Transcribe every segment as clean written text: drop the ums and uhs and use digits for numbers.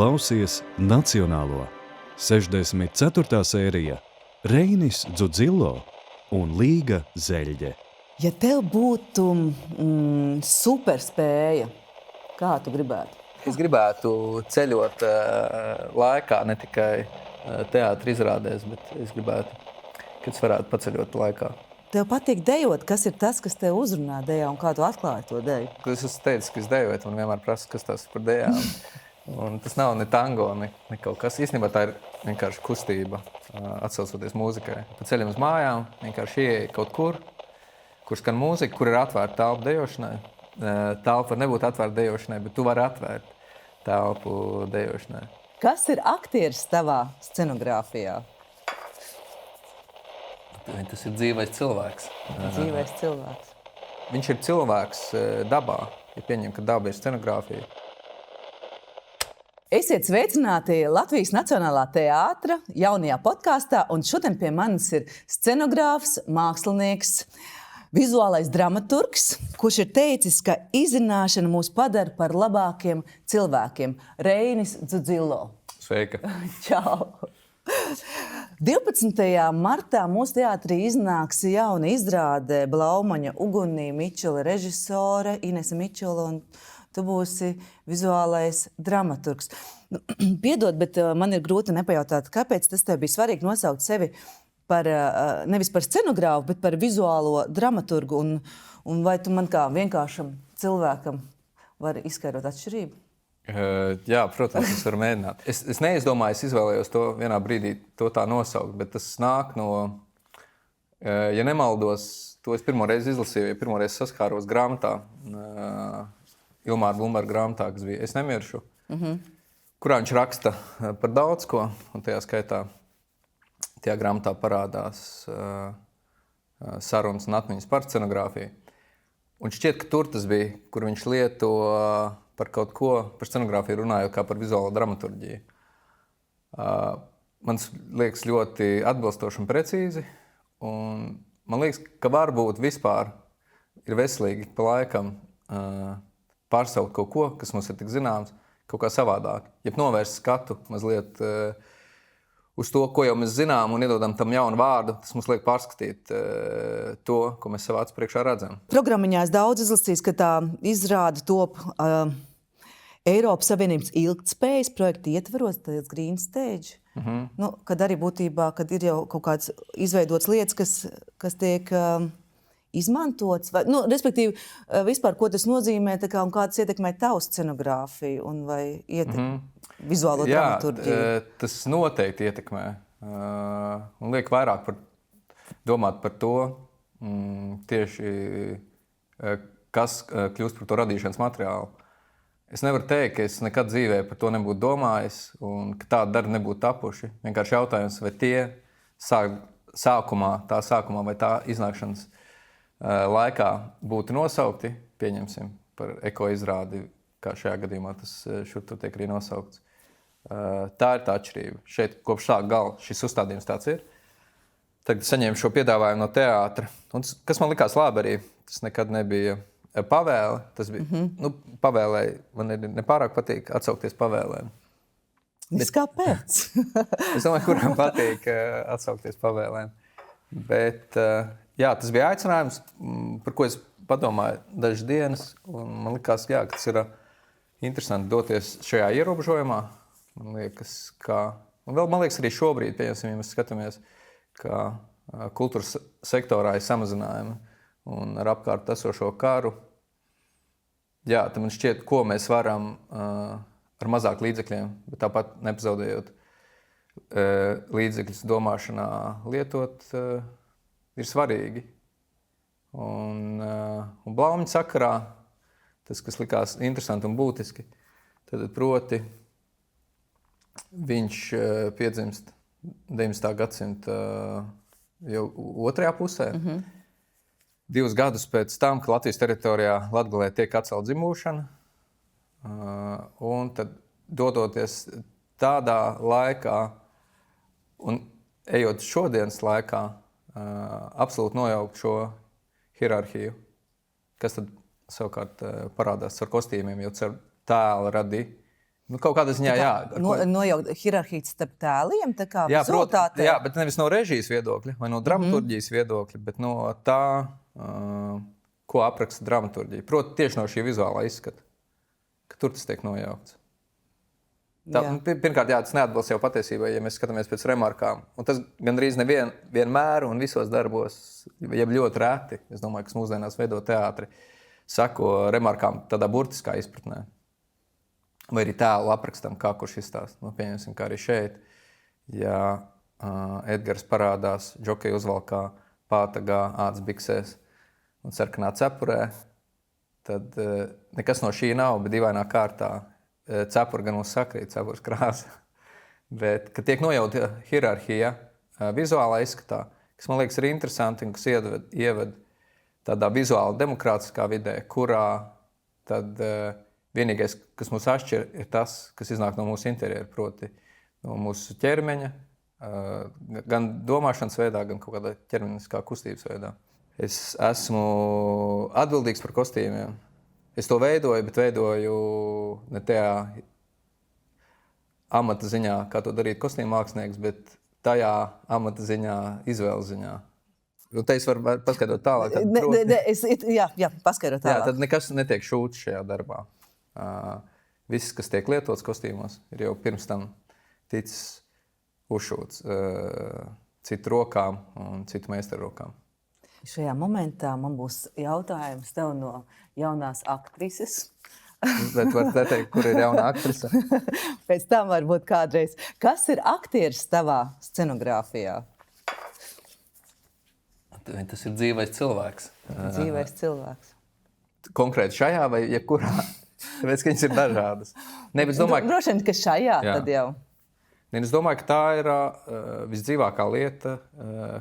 klausies Nacionālo. 64. sērija Reinis Dzudzilo un Līga Zeļģe. Ja tev būtu superspēja, kā tu gribētu? Es gribētu ceļot laikā, ne tikai teātra izrādēs, bet es gribētu, kad es varētu paceļot laikā. Tev patīk dejot, kas ir tas, kas tev uzrunā dejā un kā tu atklāji to deju? Es esmu teicis, ka es dejoju, un vienmēr prasu, kas tas par dejām. Un tas nav ne tango, ne kaut kas. Īstenībā tā ir vienkārši kustība, atsaucoties mūzikai. Pa ceļam uz mājām, vienkārši ieeja kaut kur skan mūzika, kur ir atvērta telpa dejošanai. Telpa var nebūt atvērta dejošanai, bet tu vari atvērt telpu dejošanai. Kas ir aktieris tavā scenogrāfijā? Tas ir dzīvais cilvēks. Dzīvais cilvēks. Viņš ir cilvēks dabā, ja pieņem, ka daba ir scenogrāfija. Esiet sveicināti Latvijas Nacionālā teātra jaunajā podkāstā, un šodien pie manis ir scenogrāfs, mākslinieks, vizuālais dramaturgs, kurš ir teicis, ka izzināšana mūs padara par labākiem cilvēkiem. Reinis Dzudzilo. Sveika. Čau. 12. martā mūsu teātrī iznāks jauna izrāde Blaumaņa Ugunī, Mičela režisore, Inese Mičela, un tu būsi vizuālais dramaturgs. Piedod, bet man ir grūti nepajautāt, kāpēc tas tev bija svarīgi nosaukt sevi par, nevis par scenogrāfu, bet par vizuālo dramaturgu, un vai tu man kā vienkāršam cilvēkam vari izskaidrot atšķirību? Jā, protams, es varu mēģināt. Es neizdomāju, es izvēlējos to vienā brīdī to tā nosaukt, bet tas nāk no, ja nemaldos, to es pirmoreiz izlasīju, ja pirmoreiz saskāros grāmatā, Ilmāra Blumberga grāmatā, kas bija Es nemiršu, kurā viņš raksta par daudz ko, un tajā skaitā tajā grāmatā parādās sarunas un atmiņas par scenogrāfiju. Un šķiet, ka tur tas bija, kur viņš lieto par kaut ko, par scenogrāfiju runājot kā par vizuālo dramaturģiju. Man liekas ļoti atbilstoši un precīzi, un man liekas, ka varbūt vispār ir veselīgi pa laikam pārsaukt kaut ko, kas mums ir tik zināms, kaut kā savādāk. Ja novērst skatu mazliet uz to, ko jau mēs zinām, un iedodam tam jaunu vārdu, tas mums liek pārskatīt to, ko mēs savā acu priekšā redzam. Programmiņā es daudz izlasījis, ka tā izrāde top Eiropas Savienības ilgtspējas projekta ietvaros, tāds Green Stage. Nu, kad arī būtībā, kad ir jau kaut kāds izveidots lietas, kas tiek izmantots, vai, nu, respektīvi, vispār, ko tas nozīmē, tā kā, un kā tas ietekmē tavu scenogrāfiju un vai vizuālo dramaturģiju? Jā, tas noteikti ietekmē. Un liek vairāk domāt par to, tieši, kas kļūst par to radīšanas materiālu. Es nevaru teikt, ka es nekad dzīvē par to nebūtu domājis un ka tādi darbi nebūtu tapuši. Vienkārši jautājums, vai tie tā sākumā vai tā iznākšanas laikā būtu nosaukti, pieņemsim, par ekoizrādi, kā šajā gadījumā tas šur tur tiek arī nosaukts. Tā ir tā atšķirība. Šeit kopš sāk gala šis uzstādījums tāds ir. Tagad saņēmu šo piedāvājumu no teātra. Un kas man likās labi arī, tas nekad nebija pavēle. Tas bija, pavēlē, man nepārāk patīk atsaukties pavēlēm. Kāpēc? Es domāju, kuram patīk atsaukties pavēlēm. Bet jā, tas bija aicinājums, par ko es padomāju dažas dienas, un man likās, jā, ka tas ir interesanti doties šajā ierobežojumā. Man liekas, arī šobrīd, pieņemsim, ja mēs skatāmies, ka kultūras sektorā ir samazinājumi un ar apkārt esošo karu. Jā, tad man šķiet, ko mēs varam ar mazāk līdzekļiem, bet tāpat nepazaudējot līdzekļus domāšanā lietot, ir svarīgi. Un Blaumaņa sakarā, tas, kas likās interesanti un būtiski, tad proti viņš piedzimst 19. gadsimta jau otrajā pusē. 2 gadus pēc tam, ka Latvijas teritorijā Latgalē tiek atcelt dzimūšana, un tad dodoties tādā laikā un ejot šodienas laikā, absolūti nojaukt šo hierarhiju, kas tad savukārt parādās ar kostīmiem, jo ar tēlu radi kaut kādā ziņā, jā. Nojaukt hierarhiju starp tēliem, tā kā Jā, vizualitātē. jā, bet nevis no režijas viedokļa vai no dramaturģijas viedokļa, bet no tā, ko apraksta dramaturģija. Proti, tieši no šī vizuālā izskata, ka tur tas tiek nojaukts. Pirmkārt, tas neatbilst jau patiesībai, ja mēs skatāmies pēc remarkām. Un tas gandrīz vienmēr un visos darbos, ja ļoti reti, es domāju, kas mūsdienās veido teātri, sako remarkām tādā burtiskā izpratnē. Vai arī tēlu aprakstam, kā kurš izstāst. Pieņemsim, kā arī šeit. Ja Edgars parādās džokeja uzvalkā, pātagā, ādas biksēs un sarkanā cepurē, tad nekas no šī nav, bet dīvainā kārtā cepura gan mums sakrīt, cepures krāsa. Bet, kad tiek nojauta hierarhija vizuālā izskatā, kas man liekas ir interesanti un kas ieved tādā vizuāli demokrātiskā vidē, kurā tad vienīgais, kas mūs atšķir, ir tas, kas iznāk no mūsu interjera, proti no mūsu ķermeņa, gan domāšanas veidā, gan kaut kādā ķermeniskā kustības veidā. Es esmu atbildīgs par kostīmiem. Es to veidoju, bet veidoju ne tajā amata ziņā, kā to darīt kostīmu mākslinieks, bet tajā amata ziņā, izvēles ziņā. Un te es varu paskaidrot tālāk. Jā, paskaidrot tālāk. Jā, tad nekas netiek šūts šajā darbā. Viss, kas tiek lietots kostīmos, ir jau pirms tam ticis uzšūts citu rokām un citu meistaru rokām. Šajā momentā man būs jautājums tev no jaunās aktrises. Bet var teikt, kur ir jauna aktrise? Pēc tam varbūt kādreiz. Kas ir aktieris tavā scenogrāfijā? Tas ir dzīvais cilvēks. Dzīvais cilvēks. Konkrēti šajā vai jebkurā? Tāpēc, ka viņas ir dažādas. Ne, bet es domāju, Droši vien, ka šajā tad jau. Ne, es domāju, ka tā ir visdzīvākā lieta,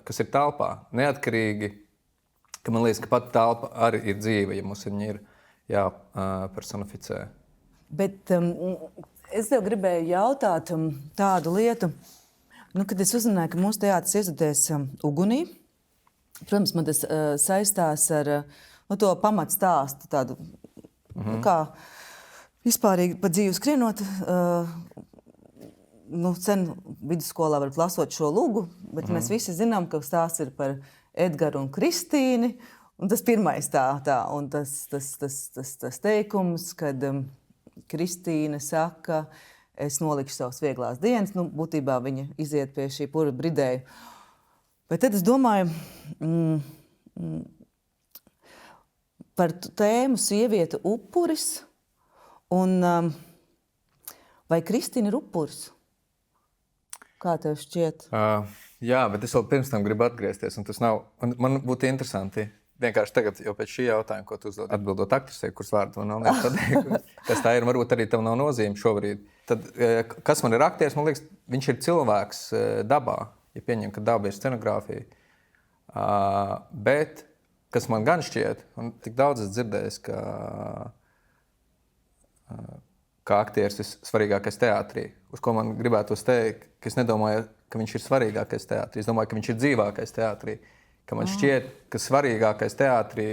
kas ir telpā. Neatkarīgi, ka man liekas, ka pat telpa arī ir dzīve, ja mums viņa ir jāpersonificē. Bet es tev gribēju jautāt tādu lietu, kad es uzzināju, ka mūsu teātris iestudēs ugunī. Protams, man tas saistās ar to pamatstāstu, tādu, kā vispārīgi pa dzīvi skrienot. Sen vidusskolā var plasot šo lugu, bet mēs visi zinām, ka stāsts ir par Edgaru un Kristīni. Un tas pirmais un tas teikums, kad Kristīne saka, es nolikšu savas vieglās dienas, būtībā viņa iziet pie šī pura bridēja. Bet tad es domāju par tēmu sieviete upuris, un vai Kristīna ir upuris? Kā tev šķiet? Jā, bet es vēl pirms tam gribu atgriezties, un tas nav, man būtu interesanti. Vienkārši tagad, jau pēc šī jautājuma, ko tu uzdod, atbildot aktrisei, kuras vārdu man nav pateikt, kas tā ir, varbūt arī tev nav nozīme šobrīd. Tad, kas man ir aktieris, man liekas, viņš ir cilvēks dabā, ja pieņem, ka daba ir scenogrāfija. Bet, kas man gan šķiet, un tik daudz es dzirdējis, ka aktieris ir svarīgākais teātrī, uz ko man gribētu teikt, ka es nedomāju, ka viņš ir svarīgākais teātrī. Es domāju, ka viņš ir dzīvākais teātrī. Ka man šķiet, ka svarīgākais teātrī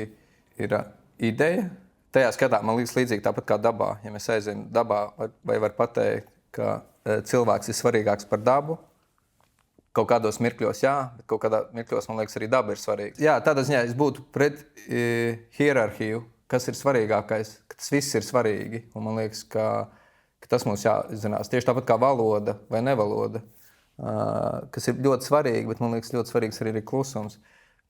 ir ideja. Tajā skatā man liekas līdzīgi tāpat kā dabā. Ja mēs aizējam dabā, vai var pateikt, ka cilvēks ir svarīgāks par dabu? Kaut kādos mirkļos jā, bet kaut kādā mirkļos man liekas arī daba ir svarīga. Jā, tādā ziņā es būtu pret hierarhiju, kas ir svarīgākais, ka tas viss ir svarīgi. Un man liekas, ka tas mums jāzinās. Tieši tāpat kā valoda vai nevaloda, kas ir ļoti svarīgi, bet man liekas ļoti svarīgs arī klusums,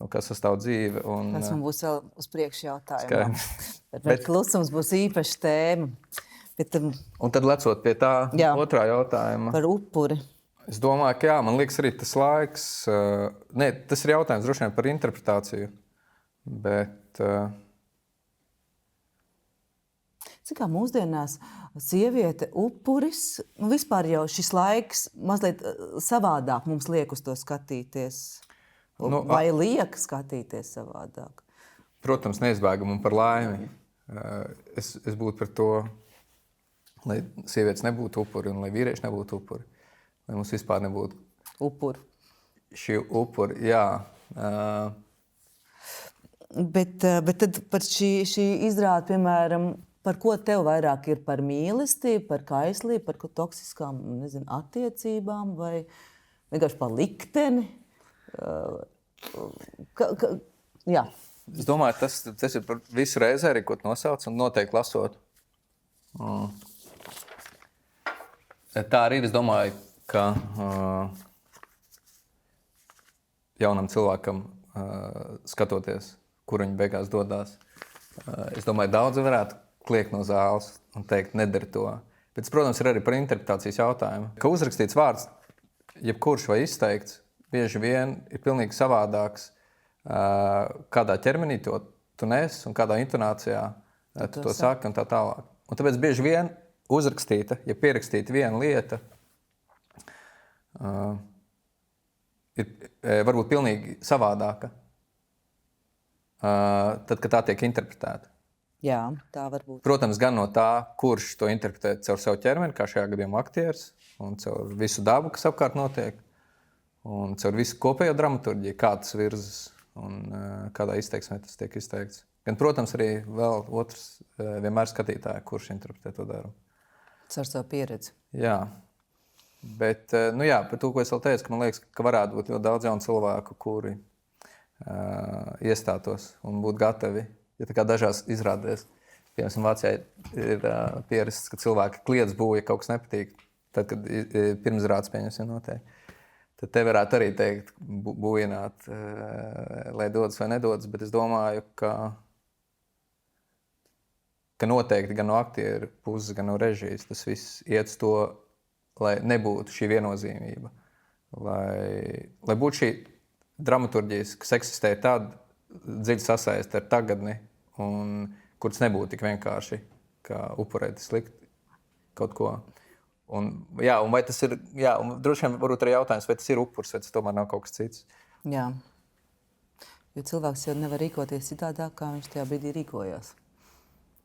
kas sastāv dzīve. Tas man būs vēl uz priekšu jautājumā. Bet klusums būs īpaša tēma. Un tad lecot pie tā otrā jautājuma. Par upuri. Es domāju, ka jā, man liekas arī tas laiks, tas ir jautājums droši vien par interpretāciju, bet... Cik kā mūsdienās sieviete upuris, vispār jau šis laiks mazliet savādāk mums liek uz to skatīties? Vai liek skatīties savādāk? Protams, neizbēgam un par laimi. Es būtu par to, lai sievietes nebūtu upuri un lai vīrieši nebūtu upuri. Lai mums vispār nebūtu upuri. Šī upuri, jā. Bet tad par šī izrāde, piemēram, par ko tev vairāk ir par mīlestību, par kaislību, par toksiskām, attiecībām vai vienkārši par likteni? Jā. Es domāju, tas ir par visu reizi arī, ko tu nosauc, un noteikti lasot. Tā arī es domāju, ka jaunam cilvēkam skatoties, kur viņi beigās dodās, es domāju, daudzi varētu kliegt no zāles un teikt, nedari to. Bet, protams, ir arī par interpretācijas jautājumu. Ka uzrakstīts vārds, jebkurš vai izteikts, bieži vien ir pilnīgi savādāks, kādā ķermenī to tu nes un kādā intonācijā tu to saki un tā tālāk. Un tāpēc bieži vien uzrakstīta, ja pierakstīta viena lieta, ir varbūt pilnīgi savādāka, tad, kad tā tiek interpretēta. Jā, tā var būt. Protams, gan no tā, kurš to interpretē caur savu ķermeni, kā šajā gadījumā aktieris, un caur visu dabu, kas apkārt notiek, un caur visu kopējo dramaturģiju, kā tas virzas un kādā izteiksmē tas tiek izteikts. Gan, protams, arī vēl otrs vienmēr skatītāji, kurš interpretē to darbu. Caur savu pieredzi. Jā. Bet, par to, ko es vēl teicu, ka man liekas, ka varētu būt ļoti daudz jaunu cilvēku, kuri iestātos un būtu gatavi, ja tā kā dažās izrādēs. Piemēram, Vācijā ir pierasts, ka cilvēki kliedz būja, kaut kas nepatīk, tad, kad pirmsrādes pieņemsim noteikti. Tad te varētu arī teikt, būjināt, lai dodas vai nedodas, bet es domāju, ka noteikti gan no aktieru puses, gan no režijas tas viss iet to, lai nebūtu šī viennozīmība. Lai būtu šī dramaturģijas, kas eksistē tāda dziļa sasaiste ar tagadni, un kurš nebūtu tik vienkārši, kā upurēt slikti kaut ko. Un vai tas ir, un droši vien varbūt arī jautājums, vai tas ir upurs, vai tas tomēr nav kaut kas cits. Jā. Jo cilvēks jau nevar rīkoties citādāk, kā viņš tajā brīdī rīkojās.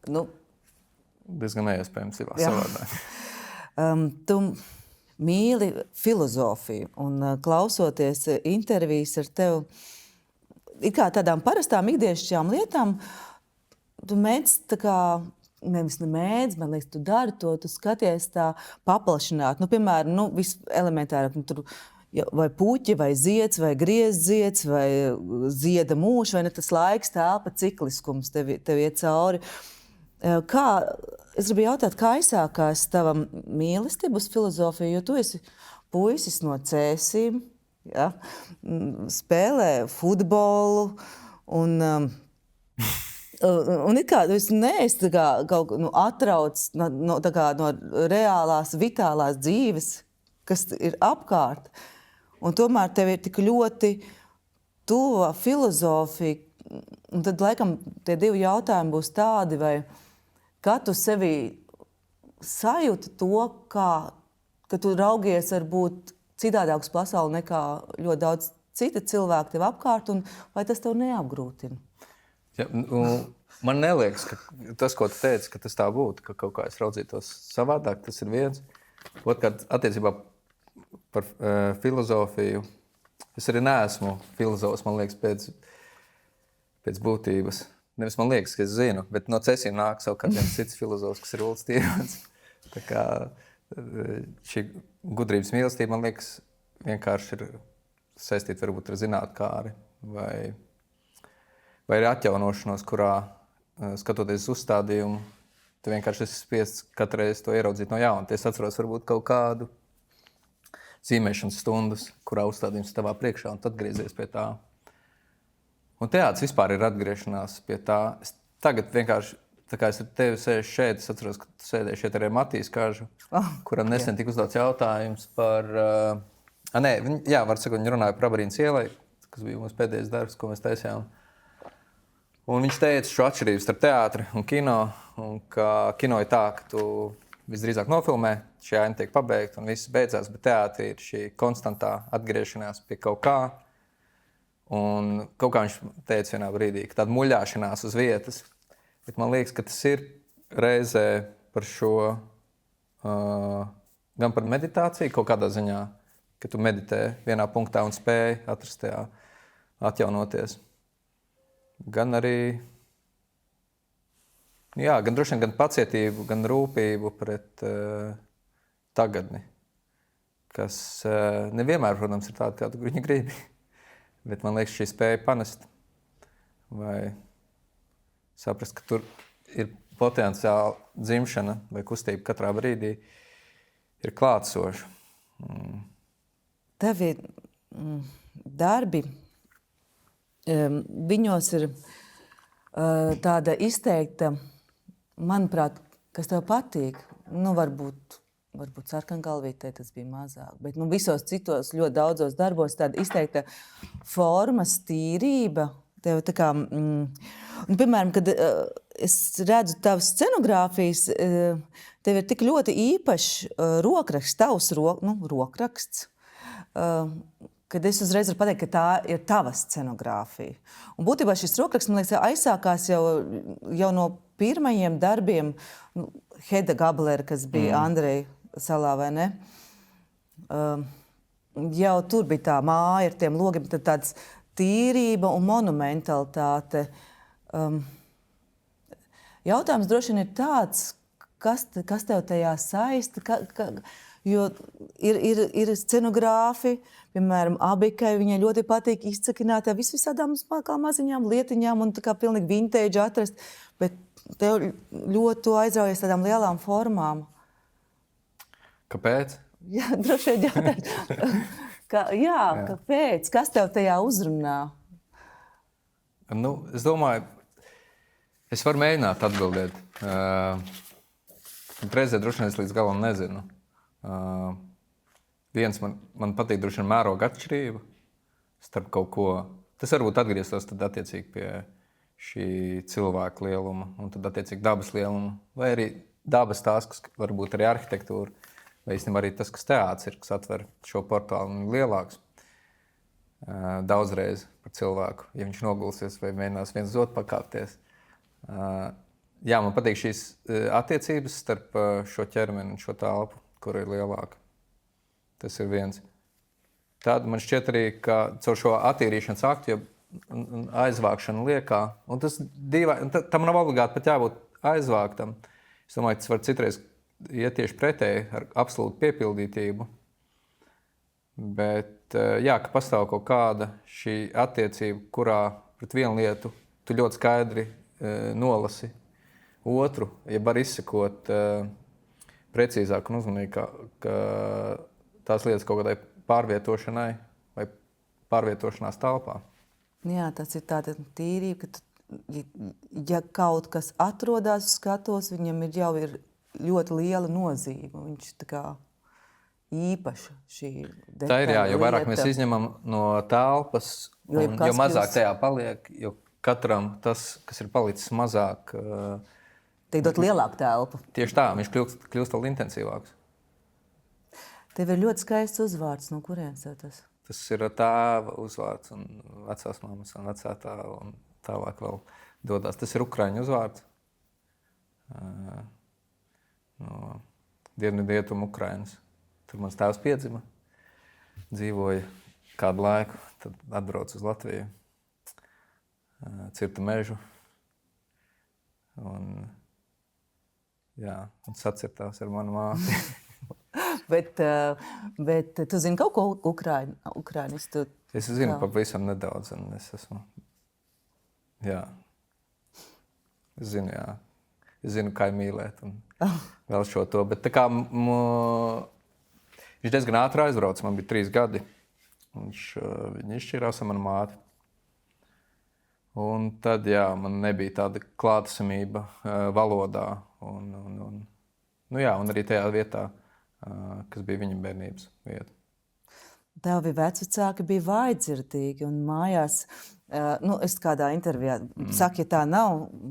Diezgan neiespējams savādāk. Tu mīli filozofiju un klausoties intervijas ar tevi, ir kā tādām parastām ikdienišķām lietām, tu mēdz tā kā, nemēdz, man liekas, tu dari to, tu skaties tā paplašināt. Piemēram, viselementārāk, tur vai puķi, vai zieds, vai griezdzieds, vai zieda mūžs, vai ne tas laiks, telpa, cikliskums tev iet cauri. Es gribu jautāt, kā aizsākās tava mīlestība uz filozofiju, jo tu esi puisis no Cēsīm, ja? Spēlē futbolu un it kā tu neesi kaut atrauc no reālās, vitālās dzīves, kas ir apkārt. Un tomēr tev ir tik ļoti tuva filozofija. Un tad, laikam, tie divi jautājumi būs tādi, vai kā tu sevī sajūti to, ka tu raugies varbūt citādāk uz pasauli nekā ļoti daudz citi cilvēki tev apkārt, un vai tas tev neapgrūtina? Ja, man neliekas, ka tas, ko tu teici, ka tas tā būtu, ka kaut kā es raudzītos savādāk, tas ir viens. Otrkārt, attiecībā par filozofiju, es arī neesmu filozofs, man liekas, pēc būtības. Nevis man liekas, ka es zinu, bet no Cēsīm nāk savukārt viens cits filozofs, kas ir Ulds Tīrons. Tā kā šī gudrības mīlestība, man liekas, vienkārši ir saistīta varbūt ar zinātkāri vai ir atjaunošanos, kurā skatoties uzstādījumu, tu vienkārši esi spiests katru reizi to ieraudzīt no jauna. Es atceros varbūt kaut kādu zīmēšanas stundas, kurā uzstādījums tavā priekšā un tad griezies pie tā. Un teātris vispār ir atgriešanās pie tā. Es tagad vienkārši, tā kā es ar tevi sēžu šeit, es atceros, ka tu sēdēji šeit ar Matīs Kažu, kuram nesen tika uzdots jautājums par... var sakot, viņi runāja par Abarīnas ielai, kas bija mūsu pēdējais darbs, ko mēs taisījām. Un viņš teica šo atšķirību starp teātri un kino, un ka kino ir tā, ka tu visdrīzāk nofilmē, šī aina tiek pabeigta un viss beidzās, bet teātri ir šī konstantā atgriešanās pie kaut kā. Un kaut kā viņš teica vienā brīdī, ka tāda muļāšanās uz vietas. Bet man liekas, ka tas ir reizē par šo, gan par meditāciju kaut kādā ziņā, ka tu meditē vienā punktā un spēj atrast tajā atjaunoties. Gan arī Jā, gan droši vien gan pacietību, gan rūpību pret tagadni, kas nevienmēr, protams, ir tāda, kādu viņi grib. Bet man liekas, šī spēja panest vai saprast, ka tur ir potenciāli dzimšana vai kustība katrā brīdī ir klātsoša. Tavi darbi, viņos ir tāda izteikta, manuprāt, kas tev patīk. Nu, varbūt sarkangalvītē tas bija mazāk, bet visos citos ļoti daudzos darbos tāda izteikta formas tīrība. Tev tā kā, piemēram, kad es redzu tavas scenogrāfijas, tev ir tik ļoti īpašs rokraksts, tavs rokraksts, kad es uzreiz varu pateikt, ka tā ir tava scenogrāfija. Un būtībā šis rokraksts, man liekas, aizsākās jau no pirmajiem darbiem, Heda Gablera, kas bija Andreja salā, vai ne? Jau tur bija tā māja ar tiem logiem, tad tāds tīrība un monumentalitāte. Jautājums droši vien ir tāds, kas tev tajā saista, jo ir scenogrāfi, piemēram, Abikai, viņai ļoti patīk izcakināt visādām maziņām lietiņām un tā kā pilnīgi vintage atrast, bet tev ļoti aizraujies tādām lielām formām. Kāpēc? Jā, droši vien jautājums. Kāpēc? Kas tev tajā uzrunā? Es domāju, es varu mēģināt atbildēt. Reizē droši vien es līdz galam nezinu. Viens man patīk droši vien mēroga atšķirība starp kaut ko. Tas varbūt atgrieztos tad attiecīgi pie šī cilvēka lieluma un tad attiecīgi dabas lieluma. Vai arī dabas tās, kas varbūt arī arhitektūra. Vai īstenībā arī tas, kas teātris ir, kas atver šo portālu un ir lielāks daudzreiz par cilvēku, ja viņš nogulsies vai mēģinās viens otru pakāpties. Jā, man patīk šīs attiecības starp šo ķermeni un šo telpu, kur ir lielāka. Tas ir viens. Tad man šķiet arī, ka caur šo attīrīšanas aktu, ja aizvākšana liekā, un tas tam nav obligāti pat jābūt aizvāktam. Es domāju, tas var citreiz iet tieši pretēji ar absolūtu piepildītību. Bet, jā, ka pastāv kaut kāda šī attiecība, kurā pret vienu lietu tu ļoti skaidri nolasi otru, ja var izsekot precīzāk un uzmanīgi, ka tās lietas kaut kādai pārvietošanai vai pārvietošanās telpā. Jā, tas ir tāda tīrība, ka ja kaut kas atrodas uz skatos, viņam jau ir ļoti liela nozīme. Viņš tā kā īpaša šī detaļa. Tā ir, jā, jo vairāk mēs izņemam no telpas, jo mazāk tajā paliek, jo katram tas, kas ir palicis mazāk, tiek dot lielāku telpu. Tieši tā, viņš kļūst vēl intensīvāks. Tev ir ļoti skaists uzvārds, no kurienes tas? Tas ir tēva uzvārds un vecās mammas un vecā tēva un tālāk vēl dodās. Tas ir ukraiņu uzvārds. No Dienvidu Ukrainas. Tur mans tēvs piedzima, dzīvoja kādu laiku, tad atbrauca uz Latviju, cirta mežu un sacirtās ar manu māti. bet tu zini kaut ko ukrainistu? Es zinu pavisam nedaudz, un es esmu, es zinu, Es zinu, kā mīlēt un vēl šo to. Bet tā kā viņš diezgan ātri aizbrauca, man bija 3 gadi. Viņi izšķirās ar manu māti. Un tad, man nebija tāda klātesamība valodā. Un arī tajā vietā, kas bija viņa bērnības vieta. Tavi vecvecāki bija vājdzirdīgi un mājās, es kādā intervijā saku, ja tā nav,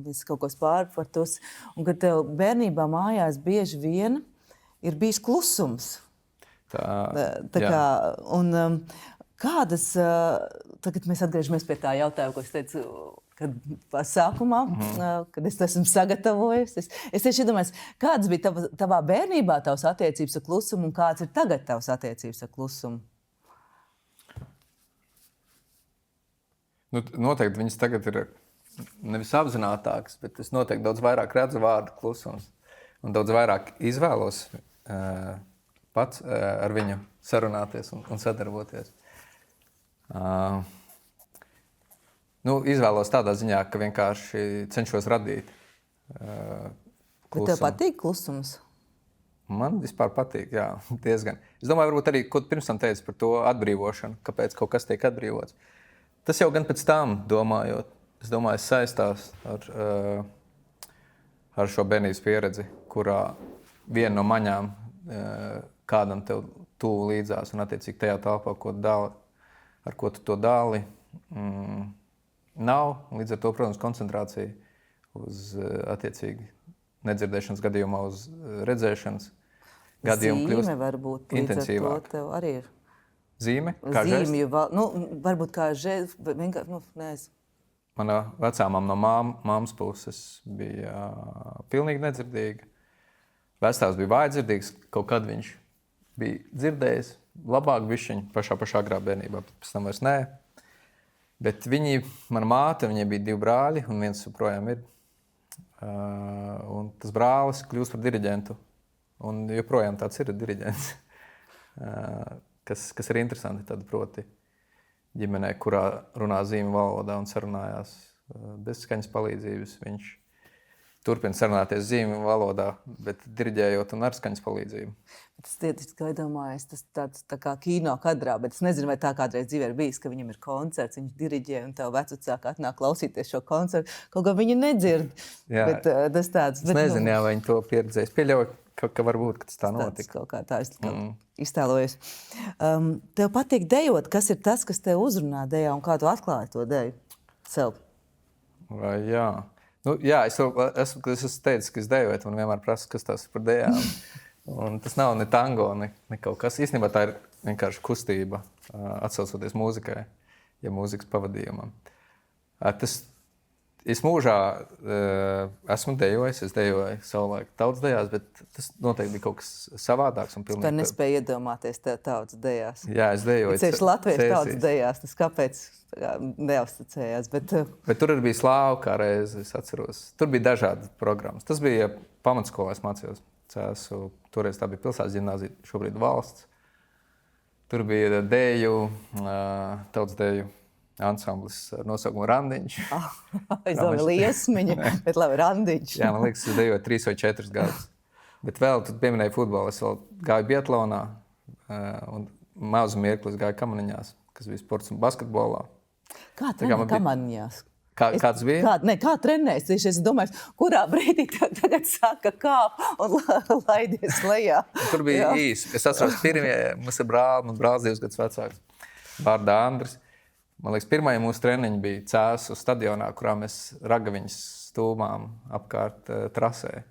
es kaut ko pārpratus, un kad tev bērnībā mājās bieži vien ir bijis klusums. Kādas, tagad mēs atgriežamies pie tā jautājuma, ko es teicu, kad sākumā, kad es esmu sagatavojis. Es tieši iedomājos, kādas bija tavā bērnībā tavas attiecības ar klusumu un kāds ir tagad tavas attiecības ar klusumu? Noteikti viņas tagad ir nevis apzinātāks, bet es noteikti daudz vairāk redzu vārdu klusums un daudz vairāk izvēlos pats ar viņu sarunāties un sadarboties. Izvēlos tādā ziņā, ka vienkārši cenšos radīt Bet tev patīk klusums? Man vispār patīk, jā, diezgan. Es domāju, varbūt arī, ko tu pirms tam teici par to atbrīvošanu, kāpēc kaut kas tiek atbrīvots. Tas jau gan pēc tam, domājot, es domāju, saistās ar šo bērnības pieredzi, kurā viena no maņām kādam tev tuvu līdzās un attiecīgi tajā telpā, ar ko tu to dāli, nav. Līdz ar to, protams, koncentrācija uz attiecīgi nedzirdēšanas gadījumā uz redzēšanas gadījumu kļūst Zīme varbūt intensīvāk. Līdz ar to tev arī ir. Zīme? Kā Zīmju, varbūt kā žēst, vienkārši, nezinu. Mana vecāmām no māmas puses bija pilnīgi nedzirdīga. Vectāvs bija vājdzirdīgs, kaut kad viņš bija dzirdējis labāk bišķiņ pašā agrā bērnībā, bet pēc tam vairs nē. Bet mana māte, viņai bija 2 brāļi un viens joprojām ir. Un tas brālis kļūst par diriģentu. Un joprojām tāds ir diriģents. Kas ir interesanti, tad proti ģimenē, kurā runā zīmju valodā un sarunājās bez skaņas palīdzības. Viņš turpina sarunāties zīmju valodā, bet diriģējot un ar skaņas palīdzību. Tas tietiski iedomājas, tas tāds tā kā kino kadrā, bet es nezinu, vai tā kādreiz dzīvē ir bijis, ka viņam ir koncerts, viņš diriģē un tev vecvecāki atnāk klausīties šo koncertu. Kaut kā viņi nedzird, Jā. bet tas tāds... Es nezinu, jā, vai viņi to pieredzēs. Pieļauju, ka varbūt, ka tas tā notika. Kaut kā tā es iztēlojos. Tev patīk dejot, kas ir tas, kas tev uzrunā dejā un kā tu atklāji to deju sev? Vai jā. Jā, es esmu teicis, ka es dejoju, man vienmēr prasa, kas tas ir par dejām. Un tas nav ne tango, ne kaut kas. Īstenībā tā ir vienkārši kustība, atsaucoties mūzikai, ja mūzikas pavadījumam. Es mūžā esmu dejojis, es dejoju savulaik tautas dejās, bet tas noteikti bija kaut kas savādāks. Un pilnīgi... Es nespēju iedomāties tev tautas dejās. Jā, es dejoju. Ceļš latviešu tautas dejās, tas kāpēc neuzticējās. Bet tur arī bija slāva kā reize, es atceros. Tur bija dažādi programmas. Tas bija pamatskolā, es mācījos CSU. Toreiz tā bija pilsētas ģimnāzija, šobrīd valsts. Tur bija deju, tautas deju ansamblis ar nosaukumu Randiņš. Es domāju, liesmiņa, bet labi, Randiņš. Jā, man liekas, es dejoju 3 vai 4 gadus. Bet vēl, tu pieminēji futbolu, es vēl gāju biatlonā un mazu mirkli es gāju kamaniņās, kas bija sports un basketbolā. Kā trenē kamaniņās? Kāds bija? Kā trenēs? Es domāju, kurā brīdī tagad sāka kāp un laidies lejā. Tur bija īsi. Es atceros, mums ir man brālis 2 gadus vecāks, vārdā Andris. Man liekas, pirmajā mūsu treniņi bija CSU stadionā, kurā mēs ragaviņas stūmām apkārt trasē.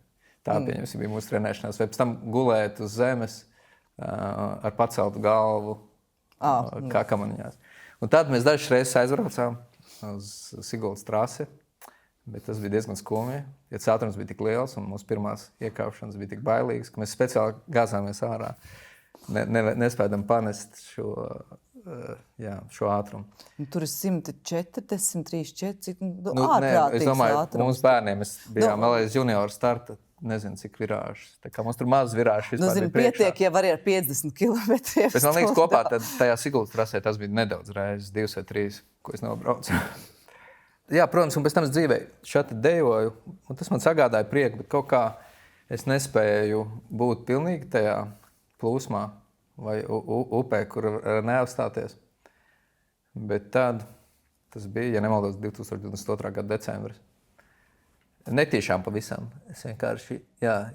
Tā pieņems bija mūsu trenēšanās. Vai pēc tam gulēt uz zemes ar paceltu galvu, kā kamaniņās. Un tad mēs dažas reizes aizbraucām uz Siguldas trasi, bet tas bija diezgan skumji, jo ātrums bija tik liels un mūsu pirmās iekāpšanas bija tik bailīgas, ka mēs speciāli gāzāmies ārā, nespējam panest šo ātrumu. Tur ir 140, 134, cik ārprātīgs ātrums. Es domāju, mums bērniem mēs bijām vēl aiz junioru starta, nezinu, cik virāžas. Tā kā mums tur maz virāžas vispār bija priekšā. Pietiek, ja var ar 50 kilometriem. Bet man liekas, kopā tajā Siguldas trasē tas bija nedaudz reizes, 2 vai 3, ko es nobraucu. Jā, protams, un pēc tam es dzīvē šādi dejoju, un tas man sagādāja prieku, bet kaut kā es nespēju būt pilnīgi tajā plūsmā vai upē, kur neapstāties. Bet tad tas bija, ja nemaldos, 2022. gada decembris. Netīšām pavisam. Es vienkārši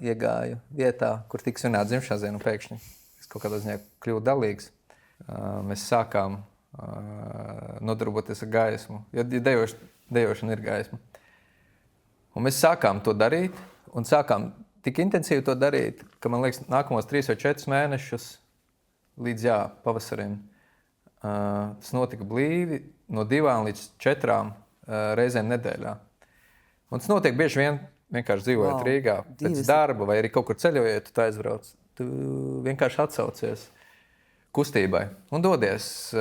iegāju vietā, kur tika svinēta dzimšanas diena, un pēkšņi es kaut kādā ziņā kļuvu dalīgs. Mēs sākām nodarboties ar gaismu, jo dejošana ir gaisma. Un mēs sākām to darīt, un sākām tik intensīvi to darīt, ka, man liekas, nākamos 3 vai 4 mēnešus līdz pavasarim tas notika blīvi no 2 līdz 4 reizēm nedēļā. Un tas notiek bieži vien vienkārši dzīvojot Rīgā pēc darba vai arī kaut kur ceļojot, tu aizbrauc. Tu vienkārši atsaucies kustībai un dodies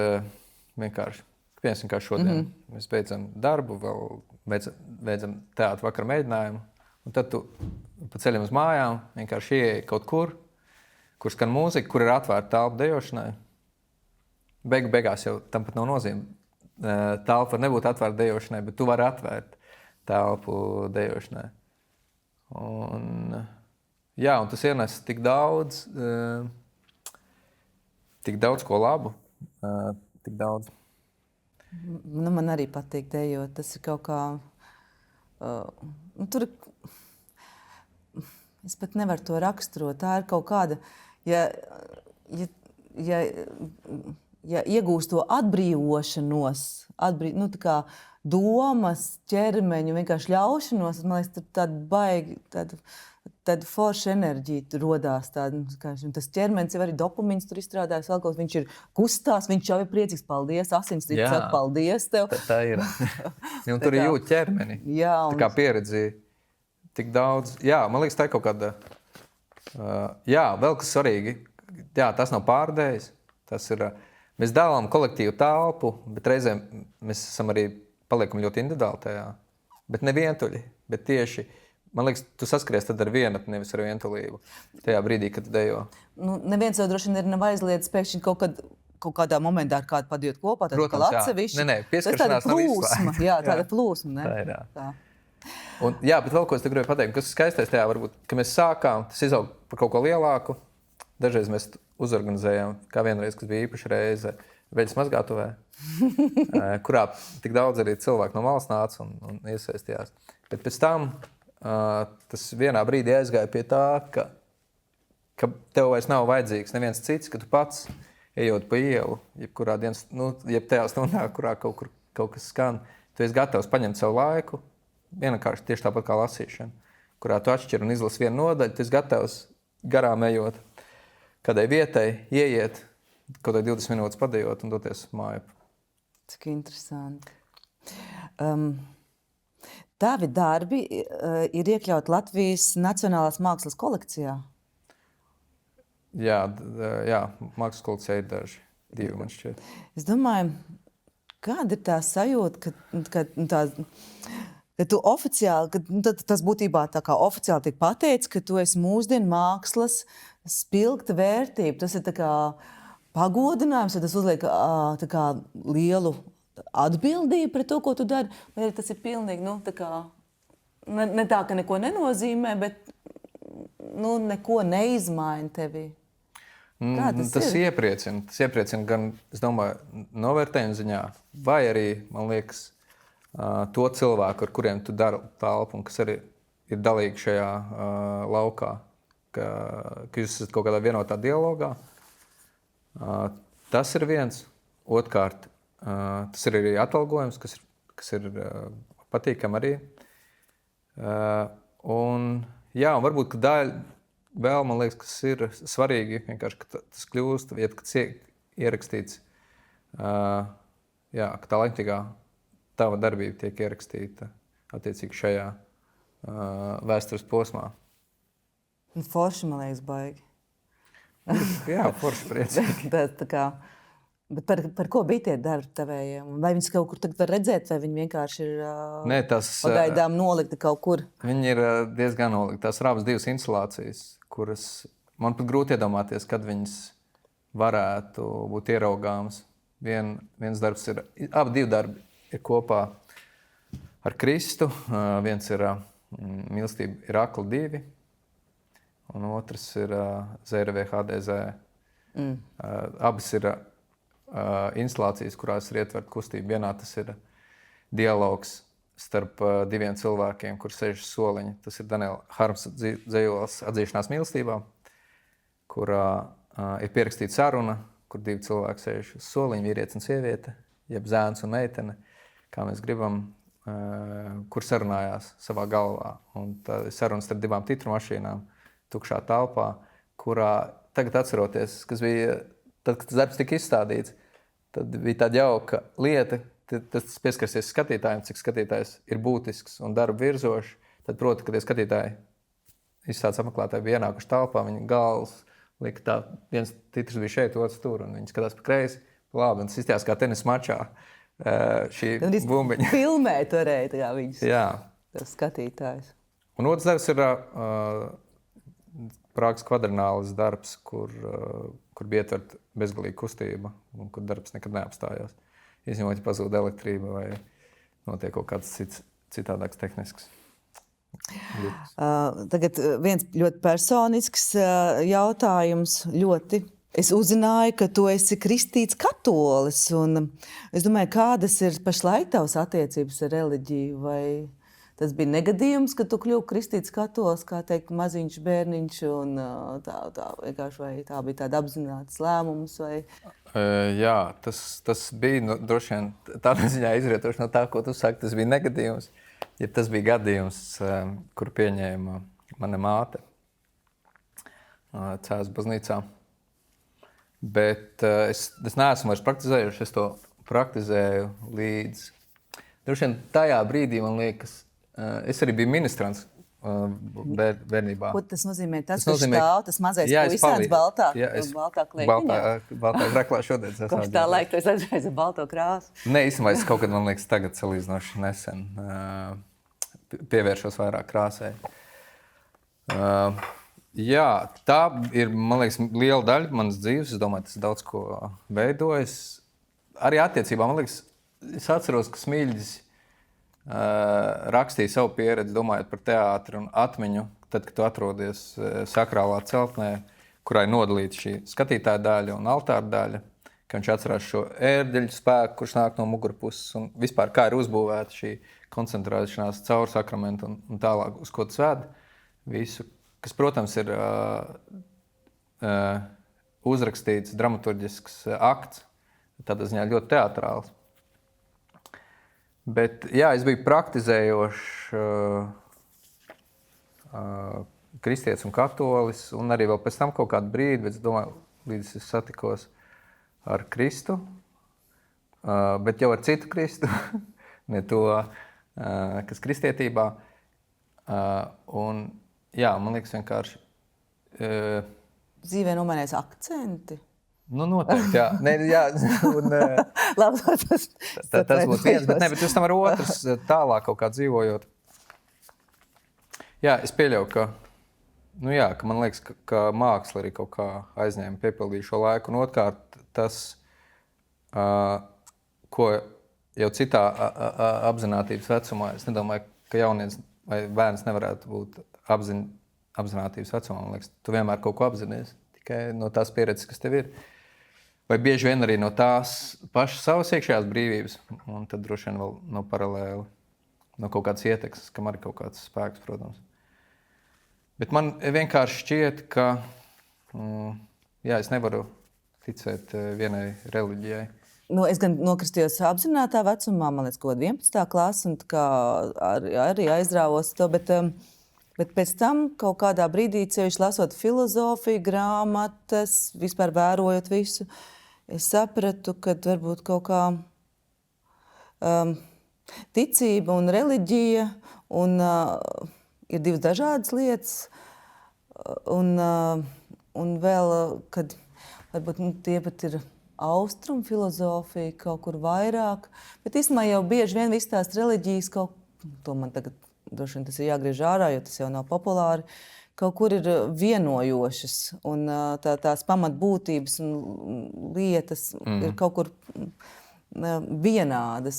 vienkārši. piemēram, kā šodien. Mēs beidzam darbu, vēl beidzam teātra vakara mēģinājumu, un tad tu pa ceļam uz mājām vienkārši ieej kaut kur skan mūzika, kur ir atvērta telpa dejošanai. Beigās jau tam pat nav nozīme. Telpa var nebūt atvērta dejošanai, bet tu vari atvērt telpu dejošanai. Un tas ienes tik daudz ko labu, tik daudz. Man arī patīk dejot. Tas ir kaut kā... tur es pat nevaru to raksturot. Tā ir kaut kāda... Ja iegūst to atbrīvošanos, tā kā domas, ķermeņu, vienkārši ļaušanos, man liekas, tur tāda baigi, tāda forša enerģija rodās. Tas ķermenis jau arī dopamīns tur izstrādājas, vēl kaut viņš ir kustās, viņš jau ir priecīgs, paldies, asinsrites, saka paldies tev. Tā ir. Un tur ir jūt ķermeni. Jā, tā kā pieredzi tik daudz. Jā, man liekas, tā ir kaut kāda... vēl kas svarīgi. Jā, tas nav pārdējis. Tas ir... Mēs dalām kolektīvu telpu, bet reizēm mēs esam arī paliekam ļoti individuāli tajā. Bet ne vientuļi, bet tieši, man liekas, tu saskaries tad ar vienatni, nevis ar vientulību. Tajā brīdī, kad tu dejo. Neviens jau droši vien nav aizliedzis pēkšņi kaut kādā momentā ar kādu padot kopā. Protams, jā. Pieskaršanās nav plūsma. Jā, tāda plūsma. Ne? Tā ir, jā. Tā. Un, bet vēl ko es te gribēju pateikt, kas skaistais tajā varbūt, ka mēs sākām, tas izaug par kaut ko lielāku. Dažreiz mēs uzorganizējām, kā vienreiz, kas bija īpaša reize veļas mazgātuvē, kurā tik daudz arī cilvēku no malas nāca un iesaistījās. Bet pēc tam tas vienā brīdī aizgāja pie tā, ka tev vairs nav vajadzīgs neviens cits, ka tu pats ejot pa ielu, jebkurā dienas, tajā stundā, kurā kaut kas skan, tu esi gatavs paņemt savu laiku, vienkārši tieši tāpat kā lasīšana, kurā tu atšķir un izlasi vienu nodaļu, tu esi gatavs garām ejot kādai vietai, ieiet, kaut vai 20 minūtes padejot un doties māju. Cik interesanti. Tavi darbi ir iekļauti Latvijas Nacionālās mākslas kolekcijā? Jā, mākslas kolekcijā ir divi, man šķiet. Es domāju, kāda ir tā sajūta, ka tu oficiāli, tas būtībā tā kā oficiāli tiek pateikts, ka tu esi mūsdienu mākslas spilgta vērtība. Tas ir tā kā pagodinājums, vai tas uzliek tā kā lielu atbildību pret to, ko tu dari, vai tas ir pilnīgi, tā kā, ne tā, ka neko nenozīmē, bet, neko neizmaina tevī. Kā tas ir? Tas iepriecina gan, es domāju, novērtējumu ziņā, vai arī, man liekas, to cilvēku, ar kuriem tu dari telpu un kas arī ir dalīgi šajā laukā, ka jūs esat kaut kādā vienotā dialogā. Tas ir viens. Otrkārt, tas ir arī atalgojums, kas ir patīkami arī. Un varbūt, ka daļa vēl, man liekas, kas ir svarīgi, vienkārši, ka tas kļūst, kad tiek ierakstīts, ka tā laikmatīgā tava darbība tiek ierakstīta attiecīgi šajā vēstures posmā. Forši, man liekas, baigi. Jā, forši priecīgi. Bet par ko bija tie darbi tavējiem? Vai viņus kaut kur tagad var redzēt, vai viņi vienkārši ir pagaidām nolikti kaut kur? Viņi ir diezgan nolikti. Tās ir abas divas instalācijas, kuras man pat grūti iedomāties, kad viņas varētu būt ieraugāmas. Viens darbs ir, divi darbi ir kopā ar Kristu. Viens ir Mīlestība ir akla 2. Un otrs ir ZRV HDZ. Abas ir instalācijas, kurās ir ietverta kustība. Vienā tas ir dialogs starp diviem cilvēkiem, kur sēž soliņi. Tas ir Daniela Harmsa dzejoles Atzīšanās mīlestībā, kurā ir pierakstīta saruna, kur divi cilvēki sēž uz soliņa, vīrietis un sieviete, jeb zēns un meitene, kā mēs gribam, kur sarunājās savā galvā. Un tā ir saruna starp divām titru mašīnām, tukšā telpā, kurā tagad atceroties, kas bija, tad, kad tas darbs tika izstādīts, tad bija tāda jauka lieta, tas pieskarsies skatītājiem, cik skatītājs ir būtisks un darbu virzošs, tad, proti, kad skatītāji izstādes apmeklētāji bija ienākuši telpā, viņa galvas lika tā, viens titrs bija šeit, otrs tur, un viņi skatās pa kreisi, labi, un tas izstājās kā tenis mačā. šī Tad bumbiņa. filmēt varēja tā kā viņus, Jā. tas skatītājs. Un otrs darbs ir Prāgas kvadrinālis darbs, kur bija ietverta bezgalīga kustība, un kur darbs nekad neapstājās. Izņemot, ja pazūd elektrība vai notiek kaut kāds citādāks tehnisks. Tagad viens ļoti personisks jautājums. Es uzzināju, ka tu esi kristīts katolis. Un es domāju, kādas ir pašlaik tavas attiecības ar reliģiju? Vai tas bija negadījums, ka tu kļuvi kristīts katolis, kā teikt, maziņš bērniņš? Un tā vienkārši, vai tā bija tāda apzināts lēmums? Vai... Jā, tas bija droši vien tādā ziņā izrietoši no tā, ko tu saki. Tas bija negadījums. Ja tas bija gadījums, kur pieņēma mana māte Cēzes baznīcā. Bet es neesmu vairs praktizējuši, es to praktizēju līdz. Droši vien tajā brīdī, man liekas, es arī biju ministrants bērnībā. Ko tas nozīmē? Tas stāv, tas mazais puisēns baltā klēpiņā? Baltā kraklā šodien. Kopš tā laika tu esi aizveiz ar balto krāsu? Nē, īstenībā es kaut kad, man liekas, tagad salīdzinoši nesen pievēršos vairāk krāsai. Jā, tā ir, man liekas, liela daļa manas dzīves. Es domāju, tas daudz ko veidojas. Arī attiecībā, man liekas, es atceros, ka Smiļģis rakstīja savu pieredzi, domājot par teātri un atmiņu, tad, kad tu atrodies sakrālā celtnē, kurā ir nodalīta šī skatītāja daļa un altāra daļa, ka viņš atcerās šo ērdeļu spēku, kurš nāk no mugurpuses un vispār kā ir uzbūvēta šī koncentrēšanās caur sakramentu un tālāk, uz ko tas ved visu, kas, protams, ir uzrakstīts dramaturģisks akts, tādā ziņā ļoti teatrāls. Bet, jā, es biju praktizējošs kristietis un katolis, un arī vēl pēc tam kaut kādu brīdi, bet es domāju, līdz es satikos ar Kristu, bet jau ar citu Kristu, ne to, kas kristietībā. Un, jā, man liekas vienkārši... Dzīvē nomainījās akcenti? Nu, noteikti, jā. Ne, jā un, Labi, tas būtu viens, bet jūs tam ar otrs tālāk kaut kā dzīvojot. Jā, es pieļauju, ka, ka man liekas, ka māksla arī kaut kā aizņēma, piepildīja šo laiku. Un otrkārt, tas, ko jau citā apzinātības vecumā, es nedomāju, ka jaunietis vai bērns nevarētu būt apzinātības vecumā. Man liekas, tu vienmēr kaut ko apzinies, tikai no tās pieredzes, kas tev ir. Vai bieži vien arī no tās pašas savas iekšējās brīvības, un tad droši vien vēl no paralēli, no kaut kādas ietekmes, kam arī kaut kāds spēks, protams. Bet man vienkārši šķiet, ka es nevaru ticēt vienai reliģijai. Es gan nokristījos apzinātā vecumā, man liekas, kaut 11. klasi, un arī aizrāvos to, bet pēc tam kaut kādā brīdī, ceļš lasot filozofiju, grāmatas, vispār vērojot visu, es sapratu, ka varbūt kaut kā ticība un reliģija ir divas dažādas lietas. Un vēl, kad varbūt tie pat ir austrumu filozofija kaut kur vairāk. Bet īstenībā jau bieži vien visas tās reliģijas to man tagad droši vien tas ir jāgriež ārā, jo tas jau nav populāri, kaut kur ir vienojošas, un tās pamatbūtības un lietas ir kaut kur vienādas.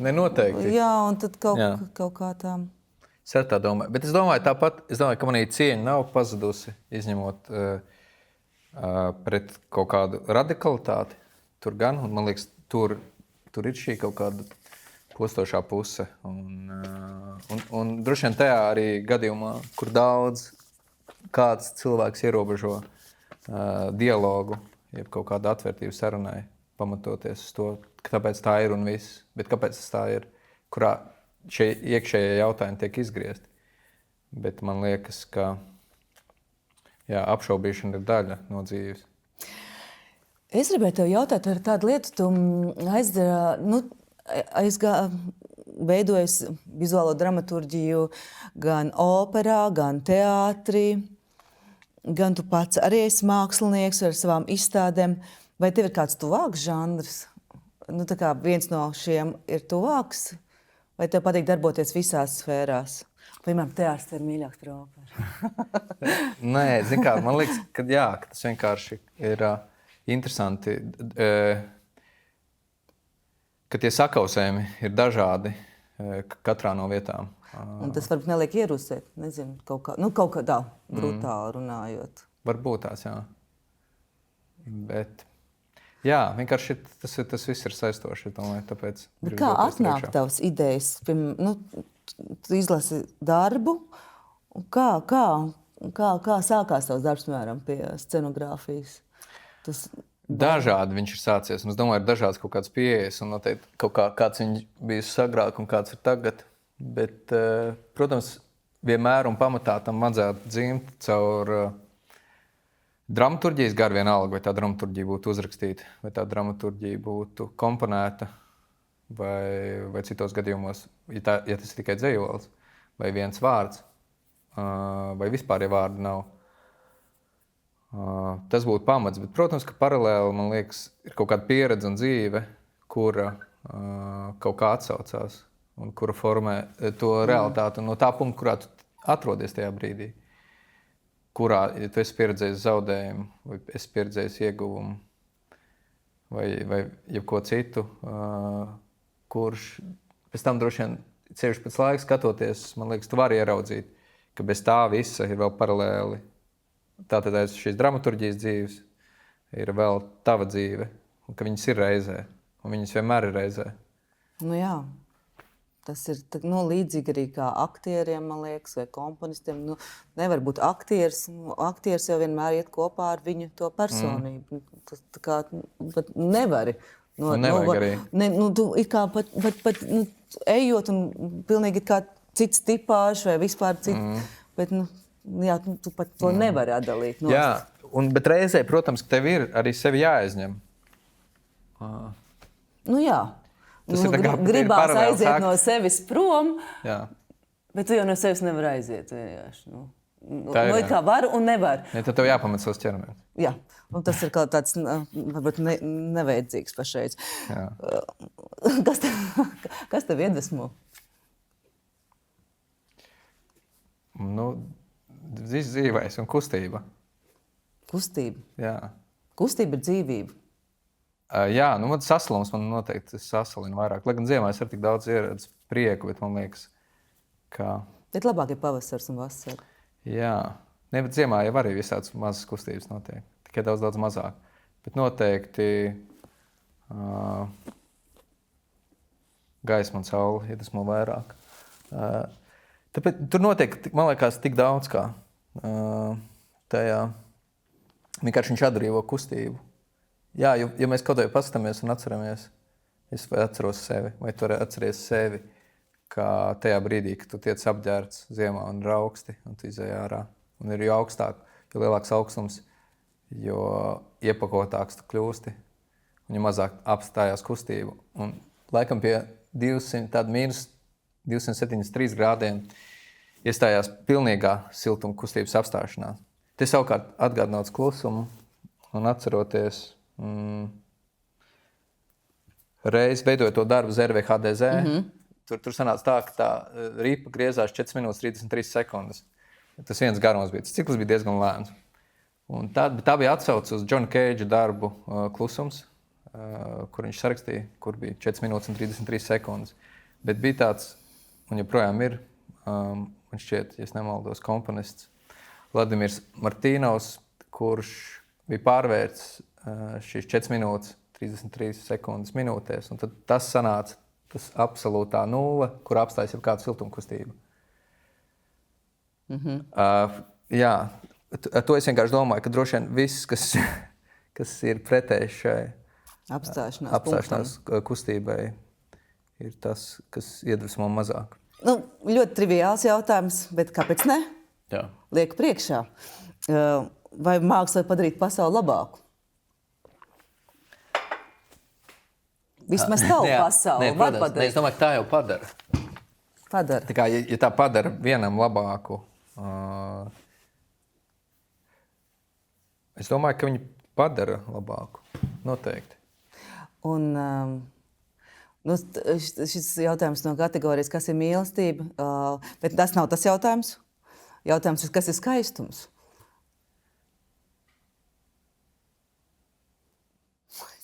Nenoteikti. Jā, un tad kaut kā tā. Es tā domāju. Bet es domāju, ka manī cieņa nav pazudusi, izņemot pret kaut kādu radikalitāti. Tur gan, un man liekas, tur ir šī kaut kāda postošā puse. Un droši vien tajā arī gadījumā, kur daudz kāds cilvēks ierobežo dialogu, jeb kaut kādu atvērtību sarunai, pamatoties uz to, ka tāpēc tā ir un viss. Bet kāpēc tas tā ir, kurā šie iekšējie jautājumi tiek izgriezti. Bet man liekas, ka apšaubīšana ir daļa no dzīves. Es gribēju tev jautāt ar tādu lietu, tu veidojas vizuālo dramaturģiju gan operā, gan teātrī, gan tu pats arī esi mākslinieks ar savām izstādēm. Vai tev ir kāds tuvāks žanrs? Nu, tā kā viens no šiem ir tuvāks, vai tev patīk darboties visās sfērās? Piemēram, teātris ir mīļāks par operu. Nē, zini kā, man liekas, ka tas vienkārši ir interesanti, ka tie sakausējumi ir dažādi katrā no vietām. Un tas varbūt neliek ierusēt, nezinu, kaut kā tā brutāli runājot. Varbūt tās, jā. Bet, jā, vienkārši tas viss ir saistoši, domāju, tāpēc... Kā atnāk tavas idejas? Tu izlasi darbu, un kā sākās tavs darbs, piemēram, pie scenogrāfijas? Dažādi viņš ir sācies, un es domāju, ir dažādas kaut kādas pieejas, un noteikti kāds viņš bijis agrāk un kāds ir tagad. Bet, protams, vienmēr un pamatā tam vajadzētu dzimt caur dramaturģijas garu vienalga, vai tā dramaturģija būtu uzrakstīta, vai tā dramaturģija būtu komponēta, vai citos gadījumos, ja tas ir tikai dzejolis, vai viens vārds, vai vispār, ja vārdi nav. Tas būtu pamats, bet, protams, ka paralēli, man liekas, ir kaut kāda pieredze un dzīve, kura kaut kā atsaucās un kura formē to realitāti no tā punkta, kurā tu atrodies tajā brīdī. Kurā, ja tu esi pieredzējis zaudējumu, vai esi pieredzējis ieguvumu, vai jebko citu, kurš pēc tam droši vien ceļš pēc laika skatoties, man liekas, tu vari ieraudzīt, ka bez tā visa ir vēl paralēli. Tātad aiz šīs dramaturģijas dzīves ir vēl tava dzīve, un ka viņas ir reizē, un viņas vienmēr ir reizē. Nu jā. Tas ir līdzīgi arī kā aktieriem, man liekas, vai komponistiem. Nevar būt aktieris. Aktieris jau vienmēr iet kopā ar viņu to personību. Tā kā nevari. Nevajag arī. Tu it kā pat ejot un pilnīgi kā cits tipāžs vai vispār cits. Bet, tu pat to nevari atdalīt. Jā, bet reizē, protams, ka tev ir arī sevi jāaizņem. Jā. Gribās aiziet no sevis prom, jā. Bet tu jau no sevis nevar aiziet. Ir kā var un nevar. Ja, tad tev jāpamet savs ķermenis. Jā, un tas ir kaut tāds varbūt nevajadzīgs pašreiz. Kas tev iedvesmo? Viss dzīvais un kustība. Kustība? Jā. Kustība ir dzīvība. Jā, sasalums man noteikti sasalina vairāk. Lai gan ziemā es ar tik daudz ieredzu prieku, bet man liekas, ka... Bet labāk ir pavasars un vasara. Jā. Bet ziemā jau arī visāds mazas kustības notiek. Tikai daudz mazāk. Bet noteikti gaisma un saule iedvesmo vairāk. Tāpēc tur notiek, man liekas, tik daudz kā tajā. Vienkārši viņš atbrīvo kustību. Jā, ja mēs kaut vai paskatāmies un atceramies, es vai atceros sevi, vai tu atceries sevi, kā tajā brīdī, kad tu tiec apģērbts ziemā un ir augsti, un tu izej ārā. Un ir jo augstāk, jo lielāks augstums, jo iepakotāks tu kļūsti, un jo mazāk apstājās kustību. Un laikam pie mīnus 273 grādiem iestājās pilnīgā siltuma kustības apstāšanās. Te savukārt atgādināts klusumu un atceroties reiz veidojot to darbu uz RVHDZ, tur sanāca tā, ka tā ripa griezās 4 minūtes 33 sekundes. Tas viens garums bija. Tas cikls bija diezgan lēns. Un tā bija atsauce uz John Cage darbu Klusums, kur viņš sarakstīja, kur bija 4 minūtes un 33 sekundes. Bet bija tāds, un joprojām ir, un šķiet, ja es nemaldos, komponists Vladimirs Martīnovs, kurš bija pārvērts šīs 4 minūtes, 33 sekundes minūtēs, un tad tas sanāca tas absolūtā nulle, kur apstājas jau kādu siltumkustību. Jā, to es vienkārši domāju, ka droši vien viss, kas ir pretēji šai apstāšanās kustībai, ir tas, kas iedvesmo mazāk. Ļoti triviāls jautājums, bet kāpēc ne? Jā. Lieku priekšā. Vai māksla var padarīt pasauli labāku? Vismaz tavu pasauli var padarīt. Es domāju, ka tā jau padara. Padara. Tā kā, ja tā padara vienam labāku, es domāju, ka viņi padara labāku. Noteikti. Un šis jautājums no kategorijas, kas ir mīlestība, bet tas nav tas jautājums. Jautājums ir, kas ir skaistums?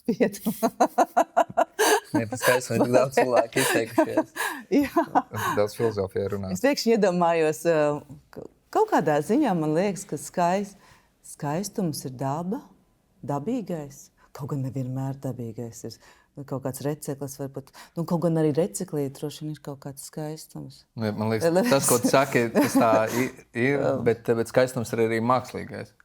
Nē, tas skaistums ir daudz cilvēku izteikušies. Jā. Daudz filozofija runā. Es pēkšņi iedomājos, kaut kādā ziņā man liekas, ka skaistums ir daba, dabīgais. Kaut gan nevienmēr dabīgais ir. Kaut kāds reciklis varbūt. Kaut gan arī reciklī droši vien ir kaut kāds skaistums. Man liekas, tas, ko tu saki, tas tā ir, bet skaistums ir arī mākslīgais.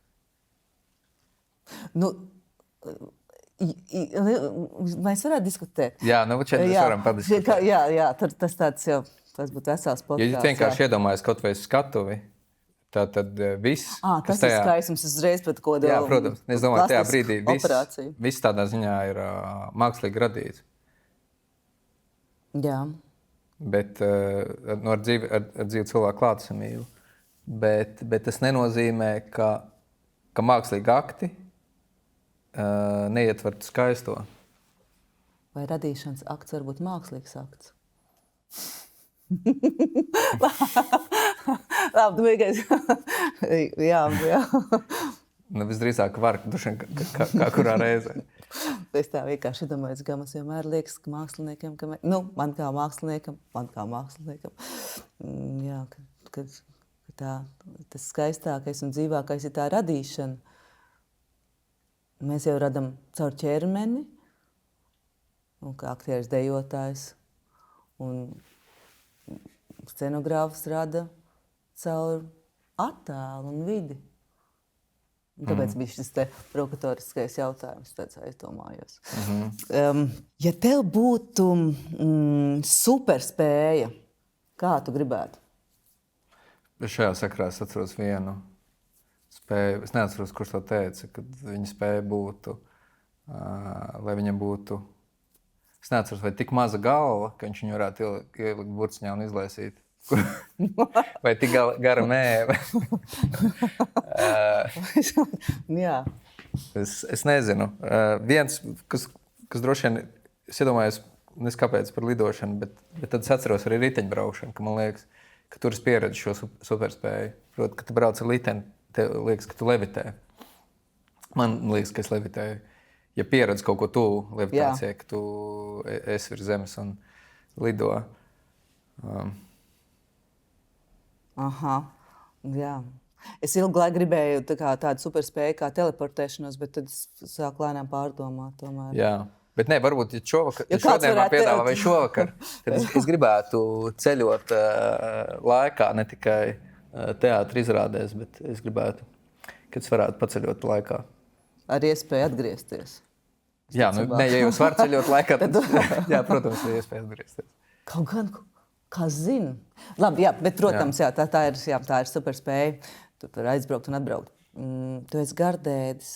Mēs varētu diskutēt. Jā, šeit mēs varam padiskutēt. Jā, tas tāds jau, tas būtu vesels podcasts. Ja tu vienkārši iedomājies kaut vai skatuvi, tad viss, tas ir skaistums uzreiz pēc koda. Jā, protams. Es domāju, tajā brīdī operācija. Viss tādā ziņā ir mākslīgi radīts. Jā. Bet ar dzīvi cilvēku klātesamību. Bet tas nenozīmē, ka mākslīgi akti neietvertu skaisto. Vai radīšanas akts var būt mākslīgs akts? Labi, vienkārši. Jā. Visdrīzāk var, kā kurā reizē. Es tā vienkārši domāju, ka mums vienmēr liekas, ka māksliniekiem, man kā māksliniekam, jā, ka tas skaistākais un dzīvākais ir tā radīšana. Mēs jau radam caur ķermeni, un kā aktieris dejotājs, un scenogrāfs rada caur attēlu un vidi. Un tāpēc bija šis te provokatoriskais jautājums, tāds aizdomājos. Ja tev būtu superspēja, kā tu gribētu? Šajā sakarā es atceros vienu spēju. Es neatceros, kurš to teica, kad viņa spēja būtu, lai viņam būtu, es neatceros, vai tik maza galva, ka viņš viņu varētu ielikt burciņā un izlaisīt. Vai tik gara mēve. Jā. Es nezinu. Viens, kas droši vien, es iedomājos, nes kāpēc par lidošanu, bet tad es atceros arī riteņbraukšanu, ka man liekas, ka tur es pieredzu šo superspēju. Proti, ka tu brauc ar liteni, tev liekas, ka tu levitē. Man liekas, ka es levitēju. Ja pieredzu kaut ko tuvu levitācijai, ka tu esi virs zemes un lido. Aha, jā. Es ilgu laiku gribēju tādu superspēju kā teleportēšanos, bet tad es sāku lēnām pārdomāt tomēr. Jā, bet ne, varbūt, ja šodien man piedāvā vai šovakar, tad es gribētu ceļot laikā, ne tikai teātra izrādēs, bet es gribētu, kad es varētu paceļot laikā. Ar iespēju atgriezties. Jā, ja jūs varat ceļot laikā, tad, jā, protams, ir iespēja atgriezties. Kaut gan, kā zinu. Labi, jā, bet, protams, jā, tā ir superspēja. Tu var aizbraukt un atbraukt. Tu esi gardēdis.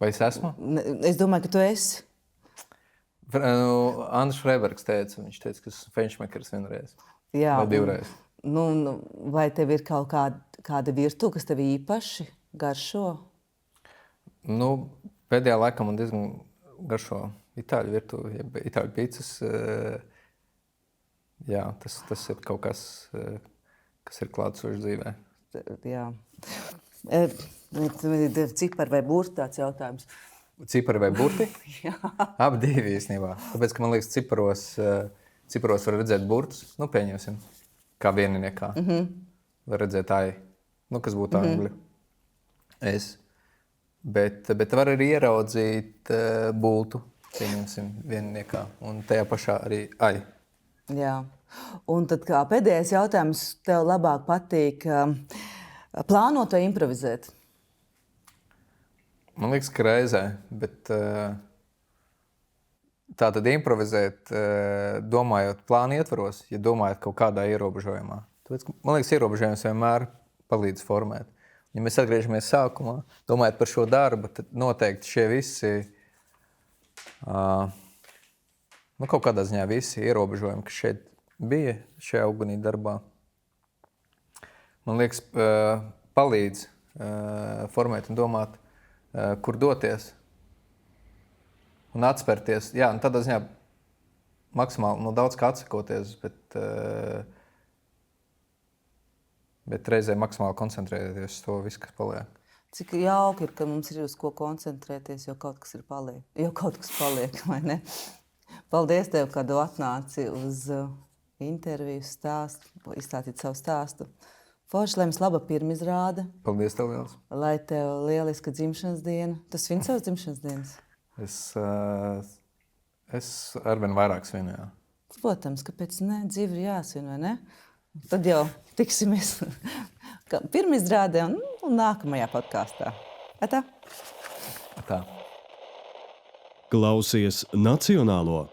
Vai es esmu? Es domāju, ka tu esi. Andris Freibergs teica, viņš teica, ka esmu fenšmekers vienreiz. Jā. Vai divreiz. Vai tev ir kaut kāda virtuve, kas tev īpaši garšo? Pēdējā laikā man diezgan garšo itāļu virtuve, itāļu pīcas. Jā, tas ir kaut kas, kas ir klātsošs dzīvē. Jā. Cipari vai burti tāds jautājums? Cipari vai burti? Jā. Abi divi īstenībā. Tāpēc, ka man liekas, ciparos var redzēt burtus, pieņemsim, kā vieniniekā. Var redzēt ai, kas būtu angļu. Es. Bet var arī ieraudzīt bultu, pieņemsim, vieniniekā. Un tajā pašā arī ai. Jā. Un tad kā pēdējais jautājums, tev labāk patīk plānot vai improvizēt? Man liekas, ka reizē, bet tā tad improvizēt, domājot plānu ietvaros, ja domājat kaut kādā ierobežojumā. Tāpēc, man liekas, ierobežojums vienmēr palīdz formēt. Ja mēs atgriežamies sākumā, domājot par šo darbu, tad noteikti šie visi, kaut kādā ziņā visi ierobežojumi, kas šeit bija šajā ugunī darbā, man liekas, palīdz formēt un domāt, kur doties. un atspērties. Jā, un tādā ziņā maksimāli daudz kā atsakoties, bet reizē maksimāli koncentrēties uz to visu, kas paliek. Cik jauki ir, ka mums ir uz ko koncentrēties, jo kaut kas paliek, vai ne? Paldies tev, kad atnāci uz interviju stāstu, izstāstīt savu stāstu. Forši, lai mums laba pirmizrāde. Paldies tev liels. Lai tev lieliska dzimšanas diena. Tu svin savas dzimšanas dienas? Es arvien vairāk svinu, jā. Protams, kāpēc ne? Dzīve ir jāsvin, vai ne? Tad jau tiksimies pirmizrādē un nākamajā podkāstā. Atā! Klausies Nacionālo!